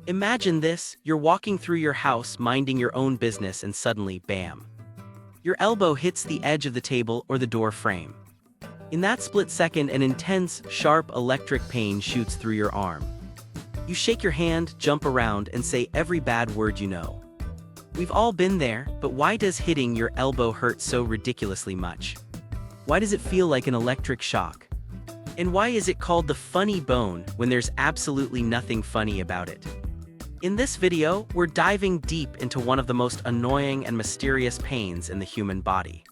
Imagine this, you're walking through your house minding your own business and suddenly, bam. Your elbow hits the edge of the table or the door frame. In that split second, an intense, sharp electric pain shoots through your arm. You shake your hand, jump around, and say every bad word you know. We've all been there, but why does hitting your elbow hurt so ridiculously much? Why does it feel like an electric shock? And why is it called the funny bone when there's absolutely nothing funny about it? In this video, we're diving deep into one of the most annoying and mysterious pains in the human body.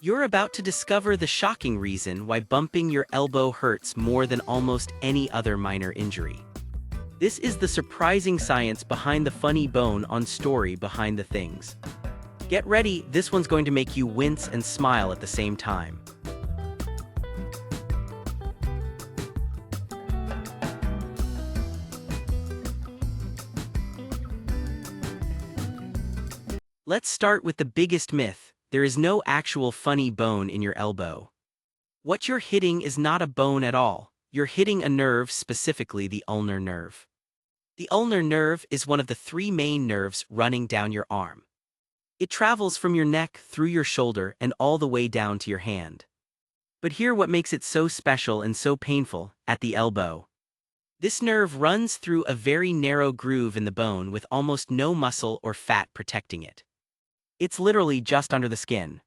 You're about to discover the shocking reason why bumping your elbow hurts more than almost any other minor injury. This is the surprising science behind the funny bone on Story Behind the Things. Get ready, this one's going to make you wince and smile at the same time. Let's start with the biggest myth. There is no actual funny bone in your elbow. What you're hitting is not a bone at all. You're hitting a nerve, specifically the ulnar nerve. The ulnar nerve is one of the three main nerves running down your arm. It travels from your neck through your shoulder and all the way down to your hand. But here what makes it so special and so painful, at the elbow. This nerve runs through a very narrow groove in the bone with almost no muscle or fat protecting it. It's literally just under the skin.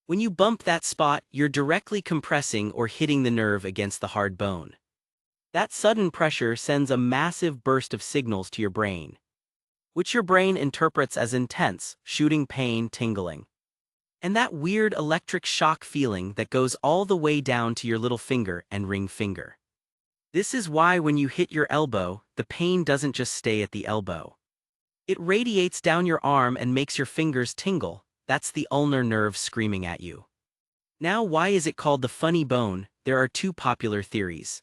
When you bump that spot, you're directly compressing or hitting the nerve against the hard bone. That sudden pressure sends a massive burst of signals to your brain, which your brain interprets as intense, shooting pain, tingling. And that weird electric shock feeling that goes all the way down to your little finger and ring finger. This is why when you hit your elbow, the pain doesn't just stay at the elbow. It radiates down your arm and makes your fingers tingle. That's the ulnar nerve screaming at you. Now, why is it called the funny bone? There are two popular theories.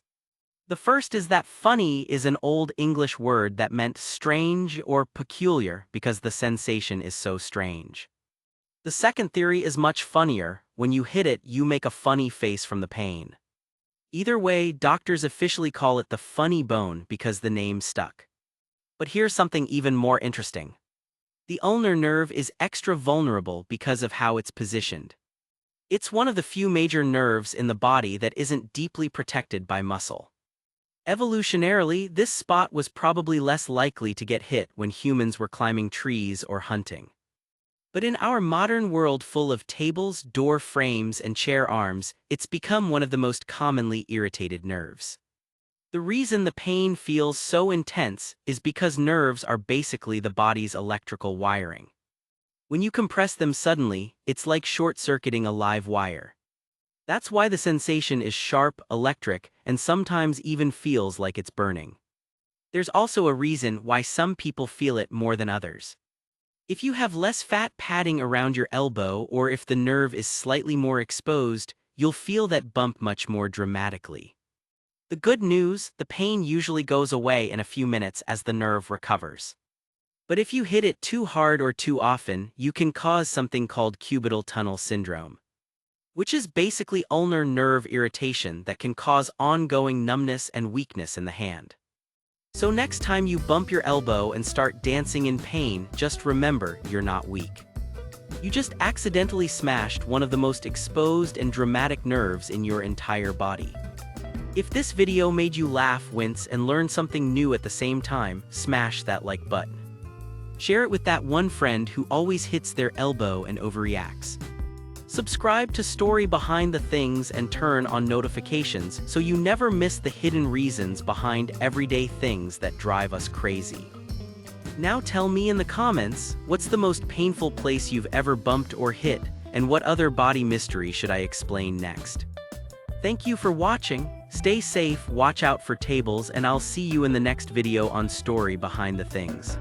The first is that funny is an old English word that meant strange or peculiar because the sensation is so strange. The second theory is much funnier. When you hit it, you make a funny face from the pain. Either way, doctors officially call it the funny bone because the name stuck. But here's something even more interesting. The ulnar nerve is extra vulnerable because of how it's positioned. It's one of the few major nerves in the body that isn't deeply protected by muscle. Evolutionarily, this spot was probably less likely to get hit when humans were climbing trees or hunting. But in our modern world full of tables, door frames, and chair arms, it's become one of the most commonly irritated nerves. The reason the pain feels so intense is because nerves are basically the body's electrical wiring. When you compress them suddenly, it's like short-circuiting a live wire. That's why the sensation is sharp, electric, and sometimes even feels like it's burning. There's also a reason why some people feel it more than others. If you have less fat padding around your elbow or if the nerve is slightly more exposed, you'll feel that bump much more dramatically. The good news, the pain usually goes away in a few minutes as the nerve recovers. But if you hit it too hard or too often, you can cause something called cubital tunnel syndrome, which is basically ulnar nerve irritation that can cause ongoing numbness and weakness in the hand. So next time you bump your elbow and start dancing in pain, just remember you're not weak. You just accidentally smashed one of the most exposed and dramatic nerves in your entire body. If this video made you laugh, wince, and learn something new at the same time, smash that like button. Share it with that one friend who always hits their elbow and overreacts. Subscribe to Story Behind the Things and turn on notifications so you never miss the hidden reasons behind everyday things that drive us crazy. Now tell me in the comments, what's the most painful place you've ever bumped or hit, and what other body mystery should I explain next? Thank you for watching. Stay safe, watch out for tables, and I'll see you in the next video on Story Behind the Things.